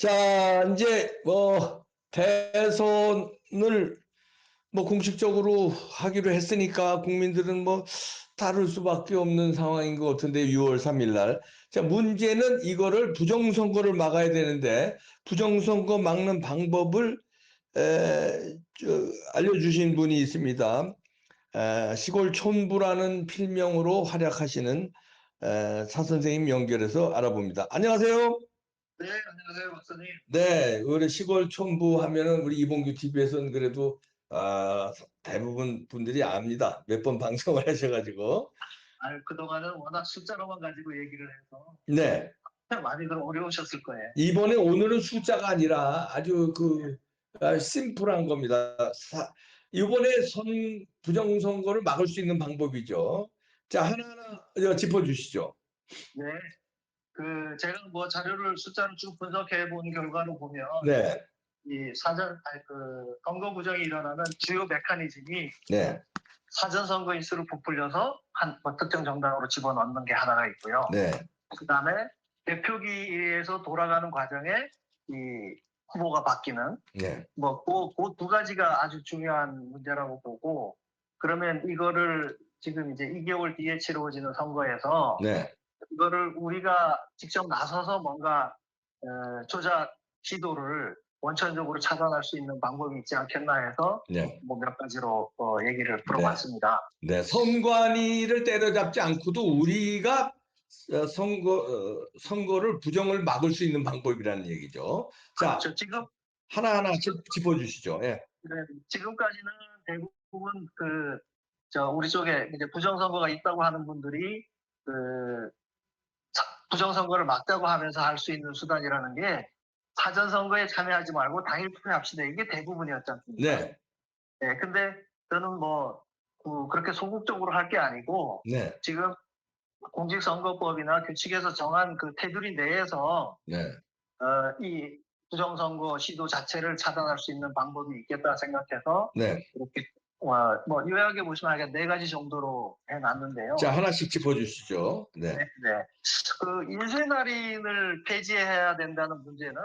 자, 이제 대선을 공식적으로 하기로 했으니까 국민들은 다룰 수밖에 없는 상황인 것 같은데 6월 3일 날. 자, 문제는 이거를 부정선거를 막아야 되는데 부정선거 막는 방법을 알려주신 분이 있습니다. 시골 촌부라는 필명으로 활약하시는 차 선생님 연결해서 알아봅니다. 안녕하세요. 네, 안녕하세요, 박사님. 네, 우리 시골 촌부 하면은 우리 이봉규 TV에서는 그래도 대부분 분들이 압니다. 몇 번 방송을 하셔가지고. 그동안은 워낙 숫자로만 가지고 얘기를 해서 네, 많이들 어려우셨을 거예요. 이번에 오늘은 숫자가 아니라 아주 심플한 겁니다. 이번에 부정선거를 막을 수 있는 방법이죠. 자, 하나하나 짚어주시죠. 네, 제가 자료를 숫자로 쭉 분석해 본 결과로 보면 네, 이 선거 부정이 일어나는 주요 메커니즘이 네, 사전 선거인 수를 부풀려서 한 특정 정당으로 집어넣는 게 하나가 있고요. 네, 그다음에 대표기에서 돌아가는 과정에 이 후보가 바뀌는 네, 그 두 가지가 아주 중요한 문제라고 보고, 그러면 이거를 지금 이제 2개월 뒤에 치러지는 선거에서 네, 이거를 우리가 직접 나서서 뭔가 조작 시도를 원천적으로 차단할 수 있는 방법이 있지 않겠나 해서 네, 몇 가지로 얘기를 네. 풀어봤습니다. 네, 선관위를 때려잡지 않고도 우리가 선거를 부정을 막을 수 있는 방법이라는 얘기죠. 자, 그렇죠. 하나하나 짚어주시죠. 예. 지금까지는 대부분 우리 쪽에 이제 부정선거가 있다고 하는 분들이 부정선거를 막자고 하면서 할 수 있는 수단이라는 게 사전선거에 참여하지 말고 당일 투표합시다. 이게 대부분이었지 않습니까? 네, 네, 근데 저는 그렇게 소극적으로 할 게 아니고 네, 지금 공직선거법이나 규칙에서 정한 그 테두리 내에서 네, 이 부정선거 시도 자체를 차단할 수 있는 방법이 있겠다 생각해서 네. 이렇게 요약해 보시면 한 4가지 정도로 해놨는데요. 자, 하나씩 짚어주시죠. 네, 네, 네. 인쇄날인을 폐지해야 된다는 문제는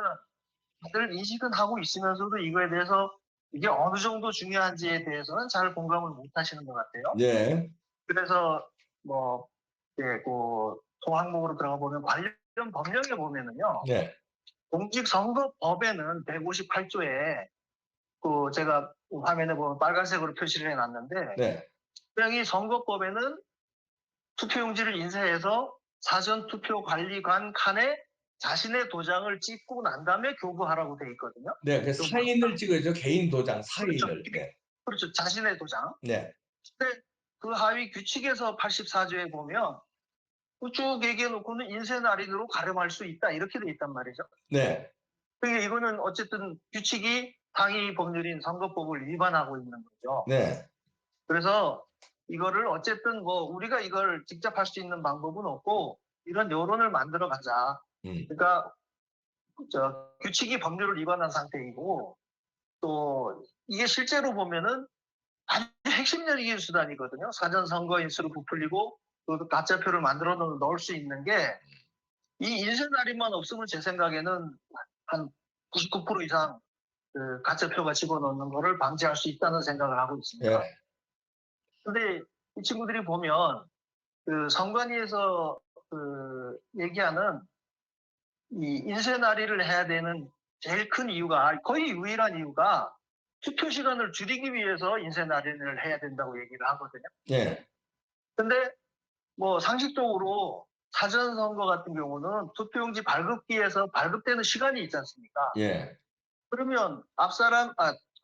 다들 인식은 하고 있으면서도 이거에 대해서 이게 어느 정도 중요한지에 대해서는 잘 공감을 못 하시는 것 같아요. 네, 그래서 소항목으로 들어가 보면 관련 법령에 보면은요, 네, 공직선거법에는 158조에 제가 화면에 보면 빨간색으로 표시를 해놨는데, 네, 분명히 선거법에는 투표용지를 인쇄해서 사전투표관리관 칸에 자신의 도장을 찍고 난 다음에 교부하라고 돼 있거든요. 네. 그 사인을 찍어야죠. 개인 도장, 그렇죠. 사인을. 네, 그렇죠. 자신의 도장. 네, 근데 그 하위 규칙에서 84조에 보면 쭉 얘기해 놓고는 인쇄날인으로 가름할 수 있다. 이렇게 돼 있단 말이죠. 네, 그러니까 이거는 어쨌든 규칙이 당위 법률인 선거법을 위반하고 있는 거죠. 네, 그래서 이거를 어쨌든 우리가 이걸 직접 할 수 있는 방법은 없고 이런 여론을 만들어 가자. 그러니까 규칙이 법률을 위반한 상태이고 또 이게 실제로 보면은 아주 핵심적인 수단이거든요. 사전 선거 인수를 부풀리고 그 가짜표를 만들어 넣을 수 있는 게 이 인쇄 날인만 없으면 제 생각에는 한 99% 이상 가짜표가 집어넣는 거를 방지할 수 있다는 생각을 하고 있습니다. 네, 근데 이 친구들이 보면 선관위에서 얘기하는 이 인쇄 날인을 해야 되는 제일 큰 이유가, 거의 유일한 이유가 투표 시간을 줄이기 위해서 인쇄 날인을 해야 된다고 얘기를 하거든요. 네, 근데 상식적으로 사전 선거 같은 경우는 투표용지 발급기에서 발급되는 시간이 있지 않습니까? 예, 그러면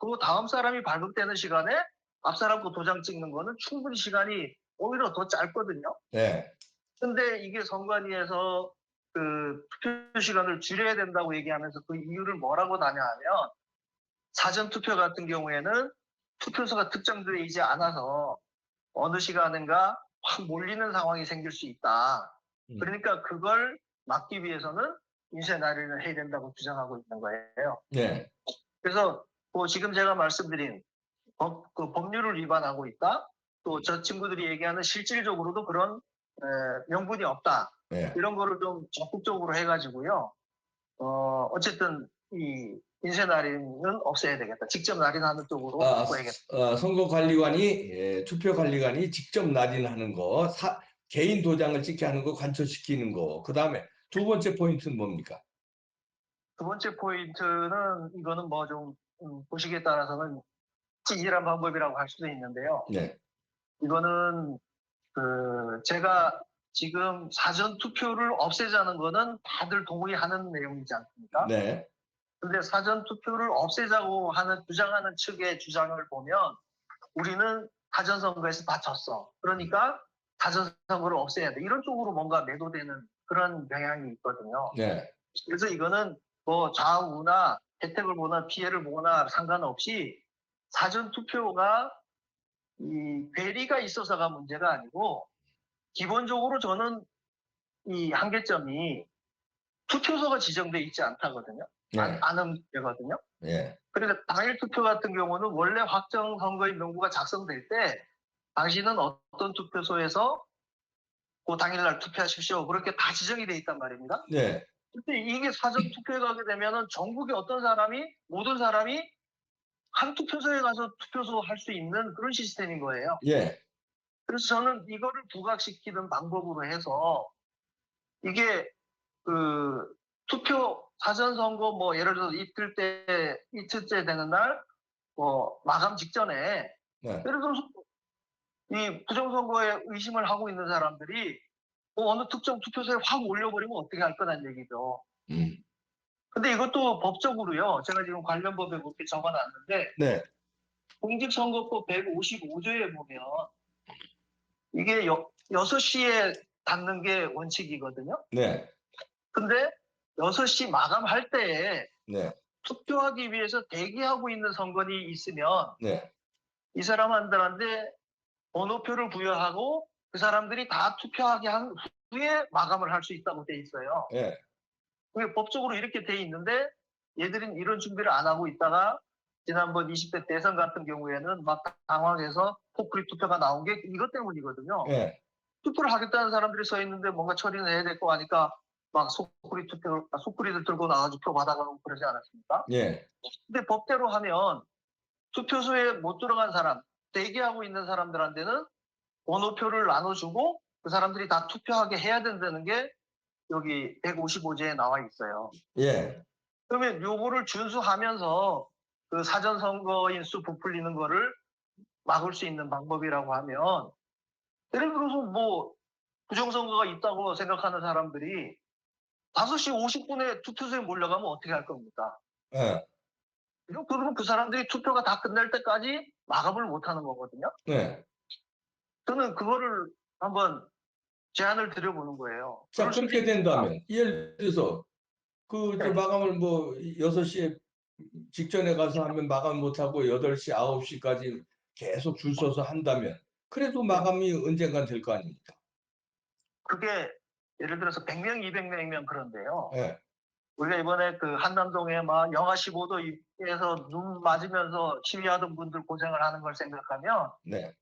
그 다음 사람이 발급되는 시간에 앞 사람 거 도장 찍는 거는 충분히 시간이 오히려 더 짧거든요. 네, 근데 이게 선관위에서 투표 시간을 줄여야 된다고 얘기하면서 그 이유를 뭐라고 다냐하면 사전 투표 같은 경우에는 투표소가 특정되지 않아서 어느 시간인가 확 몰리는 상황이 생길 수 있다. 그러니까 그걸 막기 위해서는 인쇄 날인을 해야 된다고 주장하고 있는 거예요. 네, 그래서 지금 제가 말씀드린 법률을 위반하고 있다. 또 저 친구들이 얘기하는 실질적으로도 그런 명분이 없다. 네, 이런 거를 좀 적극적으로 해가지고요. 어쨌든 이 인쇄 날인은 없애야 되겠다. 직접 날인하는 쪽으로 바꿔야겠다. 선거관리관이 투표관리관이 직접 날인하는 거, 개인 도장을 찍게 하는 거 관철시키는 거. 그다음에 두 번째 포인트는 뭡니까? 두 번째 포인트는 이거는 뭐 좀 보시기에 따라서는 찌질한 방법이라고 할 수도 있는데요. 네. 이거는 제가 지금 사전 투표를 없애자는 거는 다들 동의하는 내용이지 않습니까? 네. 근데 사전 투표를 없애자고 주장하는 측의 주장을 보면 우리는 사전 선거에서 다 졌어. 그러니까 사전 선거를 없애야 돼. 이런 쪽으로 뭔가 매도되는 그런 경향이 있거든요. 네. 그래서 이거는 뭐 좌우나 혜택을 보나 피해를 보나 상관없이 사전 투표가 이 괴리가 있어서가 문제가 아니고 기본적으로 저는 이 한계점이 투표소가 지정돼 있지 않다거든요. 네. 않은 되거든요. 네. 그러니까 당일 투표 같은 경우는 원래 확정 선거인 명부가 작성될 때 당신은 어떤 투표소에서 그 당일날 투표하십시오. 그렇게 다 지정이 돼 있단 말입니다. 네. 근데 이게 사전 투표에 가게 되면은 전국의 모든 사람이 한 투표소에 가서 투표소 할 수 있는 그런 시스템인 거예요. 예. 그래서 저는 이거를 부각시키는 방법으로 해서 이게 투표 사전 선거 뭐 예를 들어서 이틀째 되는 날 뭐 마감 직전에 네. 예를 들어서 이 부정선거에 의심을 하고 있는 사람들이 어느 특정 투표소에 확 올려버리면 어떻게 할 거란 얘기죠. 근데 이것도 법적으로요. 제가 지금 관련 법에 그렇게 적어놨는데 네. 공직선거법 155조에 보면 이게 6시에 닫는 게 원칙이거든요. 네. 근데 6시 마감할 때에 네. 투표하기 위해서 대기하고 있는 선관위 있으면 네. 이 사람들한테 번호표를 부여하고 그 사람들이 다 투표하게 한 후에 마감을 할 수 있다고 돼 있어요. 네. 그게 법적으로 이렇게 돼 있는데 얘들은 이런 준비를 안 하고 있다가 지난번 20대 대선 같은 경우에는 막 당황해서 포크리 투표가 나온 게 이것 때문이거든요. 네. 투표를 하겠다는 사람들이 서 있는데 뭔가 처리는 해야 될 거 하니까 막 속구리들 들고 나가지고 표 받아가고 그러지 않았습니까? 예. 근데 법대로 하면 투표소에 못 들어간 사람, 대기하고 있는 사람들한테는 번호표를 나눠주고 그 사람들이 다 투표하게 해야 된다는 게 여기 155조에 나와 있어요. 예. 그러면 요거를 준수하면서 그 사전선거인 수 부풀리는 거를 막을 수 있는 방법이라고 하면 예를 들어서 뭐 부정선거가 있다고 생각하는 사람들이 5시 50분에 투표소에 몰려가면 어떻게 할 겁니까? 네. 그러면 그 사람들이 투표가 다 끝날 때까지 마감을 못 하는 거거든요. 네. 저는 그거를 한번 제안을 드려보는 거예요. 자, 그렇게 된다면 예를 들어서 네. 마감을 뭐 6시에 직전에 가서 하면 마감 못하고 8시, 9시까지 계속 줄 서서 한다면 그래도 마감이 언젠간 될 거 아닙니까? 그게 예를 들어서 100명, 200명이면 그런데요. 네. 우리가 이번에 그 한남동에 막 영하 15도에서 눈 맞으면서 시위하던 분들 고생을 하는 걸 생각하면 네.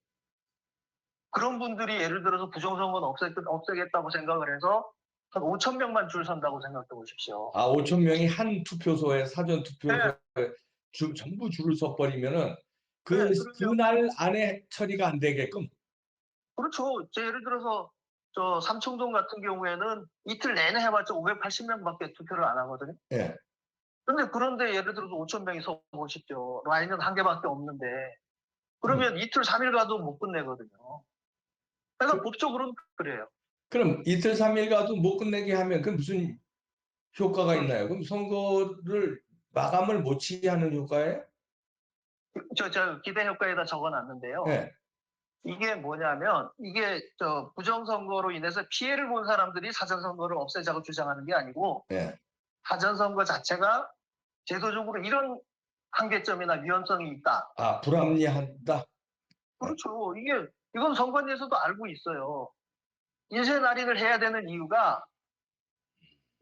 그런 분들이 예를 들어서 부정선거는 없애겠다고 생각을 해서 한 5천 명만 줄 선다고 생각해 보십시오. 아, 5천 명이 한 투표소에 사전 투표소에 네. 전부 줄을 서버리면은 네, 그날 안에 처리가 안 되게끔. 그렇죠. 예를 들어서 저 삼청동 같은 경우에는 이틀 내내 해봤자 580명밖에 투표를 안 하거든요. 네. 근데 그런데 예를 들어서 5천 명이 서 보십시오. 라인은 한 개밖에 없는데 그러면 이틀 3일 가도 못 끝내거든요. 그러니까 법적으로는 그래요. 그럼 이틀 3일 가도 못 끝내게 하면 그 무슨 효과가 있나요? 그럼 선거를 마감을 못 치게 하는 효과예요? 저 기대 효과에다 적어놨는데요. 네. 이게 뭐냐면 이게 부정선거로 인해서 피해를 본 사람들이 사전선거를 없애자고 주장하는 게 아니고 네. 사전선거 자체가 제도적으로 이런 한계점이나 위험성이 있다. 아, 불합리하다. 그렇죠. 이건 선관위에서도 알고 있어요. 인쇄 날인을 해야 되는 이유가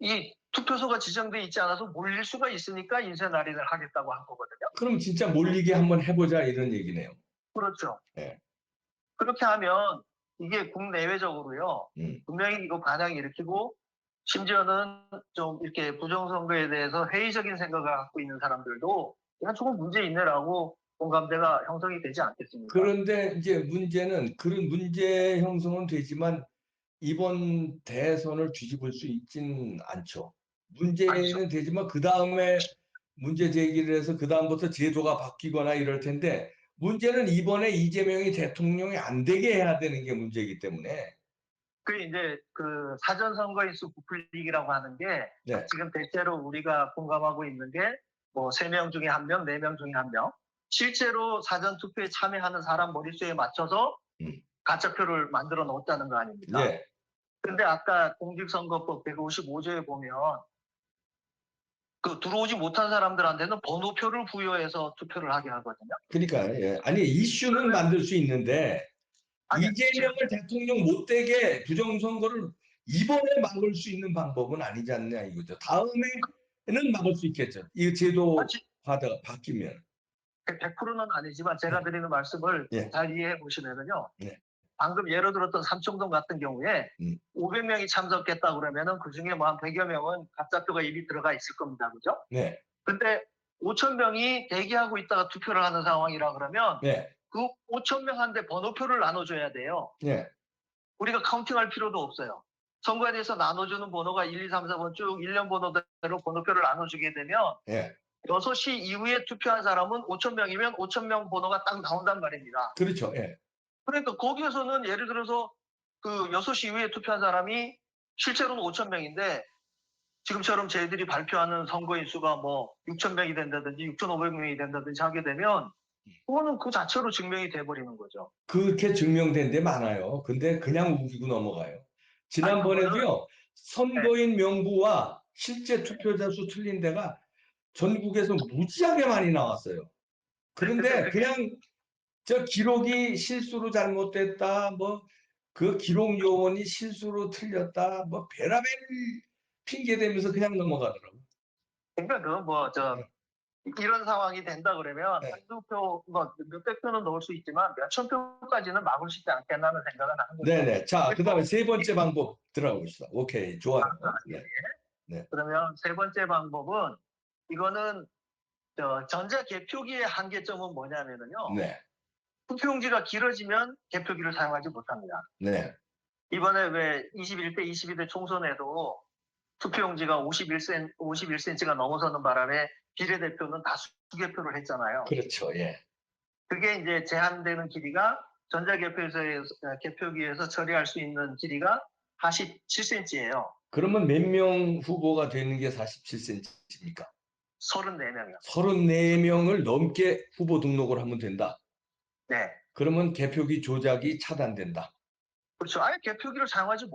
이 투표소가 지정돼 있지 않아서 몰릴 수가 있으니까 인쇄 날인을 하겠다고 한 거거든요. 그럼 진짜 몰리게 한번 해보자 이런 얘기네요. 그렇죠. 네. 그렇게 하면 이게 국내외적으로요. 분명히 이거 반향이 일으키고 심지어는 좀 이렇게 부정선거에 대해서 회의적인 생각을 갖고 있는 사람들도 이건 조금 문제 있네라고 공감대가 형성이 되지 않겠습니까? 그런데 이제 문제는 그런 문제 형성은 되지만 이번 대선을 뒤집을 수 있진 않죠. 아니죠. 문제는 되지만 그 다음에 문제 제기를 해서 그 다음부터 제도가 바뀌거나 이럴 텐데 문제는 이번에 이재명이 대통령이 안 되게 해야 되는 게 문제이기 때문에. 그 이제 그 사전 선거 인수 부풀리기라고 하는 게 네. 지금 대체로 우리가 공감하고 있는 게 뭐 3명 중에 1명, 4명 중에 1명. 실제로 사전 투표에 참여하는 사람 머릿수에 맞춰서 가짜표를 만들어 놓았다는 거 아닙니까? 네. 근데 아까 공직선거법 155조에 보면 그 들어오지 못한 사람들한테는 번호표를 부여해서 투표를 하게 하거든요. 그러니까 예. 아니 이슈는 만들 수 있는데 아니, 이재명을 대통령 못 되게 부정선거를 이번에 막을 수 있는 방법은 아니지 않냐 이거죠. 다음에는 막을 수 있겠죠. 이 제도화가 바뀌면. 100%는 아니지만 제가 드리는 말씀을 예. 잘 이해해 보시면은요. 예. 방금 예로 들었던 삼청동 같은 경우에 500명이 참석했다 그러면은 그 중에 뭐 한 100여 명은 가짜표가 이미 들어가 있을 겁니다. 그죠? 네. 근데 5,000명이 대기하고 있다가 투표를 하는 상황이라 그러면 네. 그 5,000명한테 번호표를 나눠줘야 돼요. 네. 우리가 카운팅할 필요도 없어요. 선거에 대해서 나눠주는 번호가 1, 2, 3, 4번 쭉 1년 번호대로 번호표를 나눠주게 되면 네. 6시 이후에 투표한 사람은 5,000명이면 5,000명 번호가 딱 나온단 말입니다. 그렇죠. 예. 그러니까 거기에서는 예를 들어서 그 6시 이후에 투표한 사람이 실제로는 5,000명인데 지금처럼 저희들이 발표하는 선거인 수가 뭐 6,000명이 된다든지 6,500명이 된다든지 하게 되면 그거는 그 자체로 증명이 돼버리는 거죠. 그렇게 증명된 데 많아요. 근데 그냥 우기고 넘어가요. 지난번에도요. 선거인 명부와 실제 투표자 수 틀린 데가 전국에서 무지하게 많이 나왔어요. 그런데 그냥 저 기록이 실수로 잘못됐다, 뭐 그 기록 요원이 실수로 틀렸다, 뭐 별의별 핑계 대면서 그냥 넘어가더라고요. 그러니까 그 뭐 저 이런 상황이 된다 그러면 네. 한두 표, 뭐 몇백 표는 넣을 수 있지만 몇천 표까지는 막을 수 있지 않겠나는 생각은 하는 거죠. 네네. 자, 그 다음에 세 번째 방법 들어가 봅시다. 오케이, 좋아요. 네. 네. 그러면 세 번째 방법은 이거는 전자 개표기의 한계점은 뭐냐면은요. 네. 투표용지가 길어지면 개표기를 사용하지 못합니다. 네. 이번에 왜 21대, 22대 총선에도 투표용지가 51cm가 넘어서는 바람에 비례대표는 다 수개표를 했잖아요. 그렇죠. 예. 그게 이제 제한되는 길이가 개표기에서 처리할 수 있는 길이가 47cm예요. 그러면 몇 명 후보가 되는 게 47cm입니까? 34명이요. 34명을 넘게 후보 등록을 하면 된다. 네. 그러면 개표기 조작이 차단된다. 그렇죠. 아예 개표기를 사용하지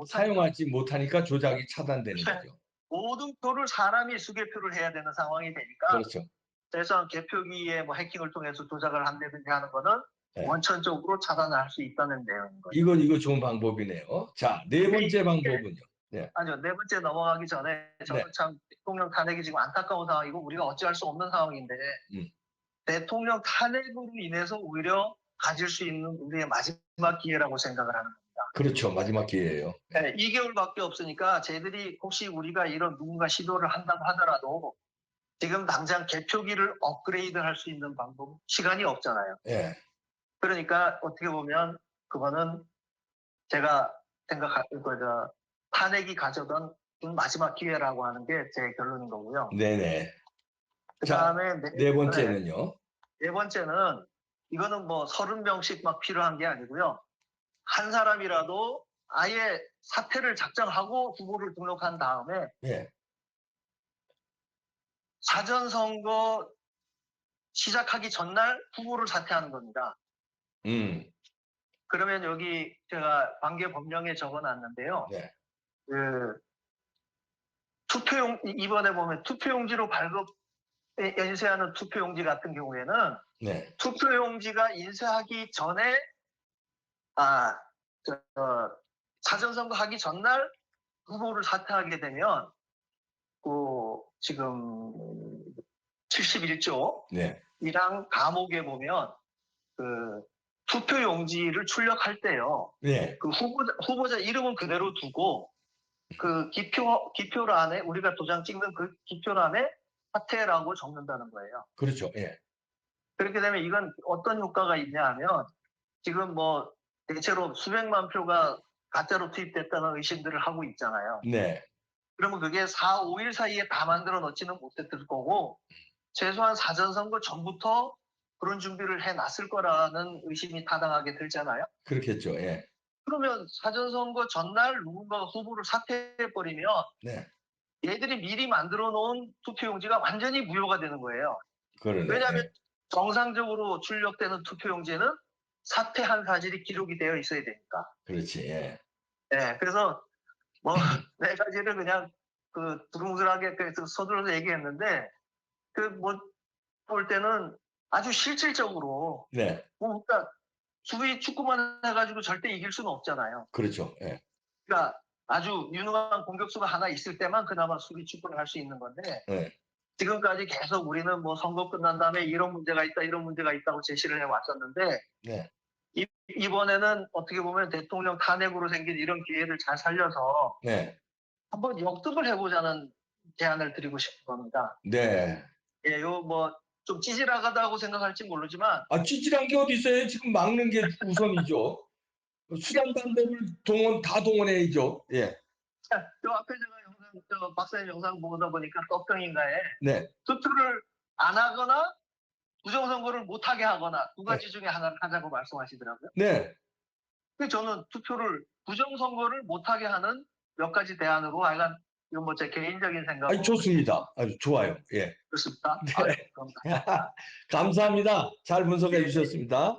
못하니까 조작이 차단되는 거죠. 모든 표를 사람이 수개표를 해야 되는 상황이 되니까. 그렇죠. 그래서 개표기에 뭐 해킹을 통해서 조작을 한다든지 하는 거는 네. 원천적으로 차단할 수 있다는 내용인 거죠. 이거 좋은 방법이네요. 자, 네 번째 방법은요. 네. 아니요, 네 번째 넘어가기 전에 저는 참 대통령 탄핵이 지금 안타까운 상황이고 우리가 어찌할 수 없는 상황인데 대통령 탄핵으로 인해서 오히려 가질 수 있는 우리의 마지막 기회라고 생각을 하는 겁니다. 그렇죠. 마지막 기회예요. 네, 2개월밖에 없으니까 저희들이 혹시 우리가 이런 누군가 시도를 한다고 하더라도 지금 당장 개표기를 업그레이드 할 수 있는 방법, 시간이 없잖아요. 네. 그러니까 어떻게 보면 그거는 제가 생각할 거죠. 탄핵이 가져던 마지막 기회라고 하는 게 제 결론인 거고요. 네네. 그다음에 네 번째는요. 네 번째는 이거는 뭐 30명씩 막 필요한 게 아니고요. 한 사람이라도 아예 사퇴를 작정하고 후보를 등록한 다음에 네. 사전선거 시작하기 전날 후보를 사퇴하는 겁니다. 그러면 여기 제가 관계 법령에 적어놨는데요. 네. 이번에 보면 투표용지로 인쇄하는 투표용지 같은 경우에는 네. 투표용지가 인쇄하기 전에 사전선거 하기 전날 후보를 사퇴하게 되면 지금 71조 네. 이랑 감옥에 보면 투표용지를 출력할 때요. 네. 그 후보자 이름은 그대로 두고 그 기표란에 우리가 도장 찍는 그 기표란에 사퇴라고 적는다는 거예요. 그렇죠. 예. 그렇게 되면 이건 어떤 효과가 있냐 하면 지금 뭐 대체로 수백만 표가 가짜로 투입됐다는 의심들을 하고 있잖아요. 네. 그러면 그게 4, 5일 사이에 다 만들어 놓지는 못했을 거고 최소한 사전선거 전부터 그런 준비를 해놨을 거라는 의심이 타당하게 들잖아요. 그렇겠죠. 예. 그러면 사전선거 전날 누군가가 후보를 사퇴해버리면 네. 얘들이 미리 만들어 놓은 투표용지가 완전히 무효가 되는 거예요. 그러네. 왜냐하면 예. 정상적으로 출력되는 투표용지는 사퇴한 사실이 기록이 되어 있어야 되니까. 그렇지. 예. 네, 그래서 뭐 네 가지를 그냥 그 두루뭉술하게 서둘러서 얘기했는데 그 뭐 볼 때는 아주 실질적으로 네. 뭐 그러니까 수비 축구만 해가지고 절대 이길 수는 없잖아요. 그렇죠. 예. 그러니까 아주 유능한 공격수가 하나 있을 때만 그나마 수비 축구를 할 수 있는 건데 예. 지금까지 계속 우리는 뭐 선거 끝난 다음에 이런 문제가 있다 이런 문제가 있다고 제시를 해왔었는데 네. 이번에는 어떻게 보면 대통령 탄핵으로 생긴 이런 기회를 잘 살려서 네. 한번 역습을 해보자는 제안을 드리고 싶은 겁니다. 네. 예, 요 뭐 좀 찌질하다고 생각할지 모르지만 찌질한 게 어디 있어요? 지금 막는 게 우선이죠. 수단 방법을 다 동원해야죠. 예. 요 앞에 제가 박사님 영상 보다 보니까 떡병인가에 네. 투표를 안 하거나 부정선거를 못하게 하거나 두 가지 중에 하나를 하자고 말씀하시더라고요. 네. 근데 저는 부정선거를 못하게 하는 몇 가지 대안으로 약간 이건 뭐 제 개인적인 생각으로 좋습니다. 아주 좋아요. 예. 그렇습니다. 네. 그럼 감사합니다. 잘 분석해 주셨습니다.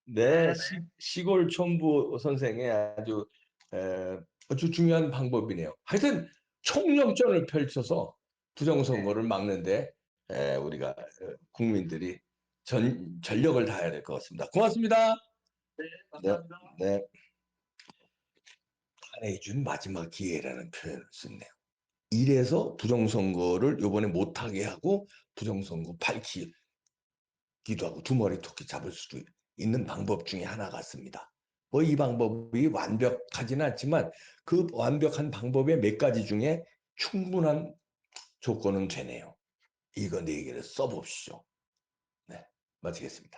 네. 네, 시골 촌부 선생의 아주 중요한 방법이네요. 하여튼 총력전을 펼쳐서 부정선거를 막는데 우리가 국민들이 전력을 다해야 될 것 같습니다. 고맙습니다. 네, 감사합니다. 네. 탄핵이 준 마지막 기회라는 표현을 썼네요. 이래서 부정선거를 이번에 못하게 하고 부정선거 밝히기도 하고 두 머리 토끼 잡을 수도 있는 방법 중에 하나 같습니다. 뭐 이 방법이 완벽하지는 않지만 그 완벽한 방법의 몇 가지 중에 충분한 조건은 되네요. 이거 4개를 써봅시죠. 네, 마치겠습니다.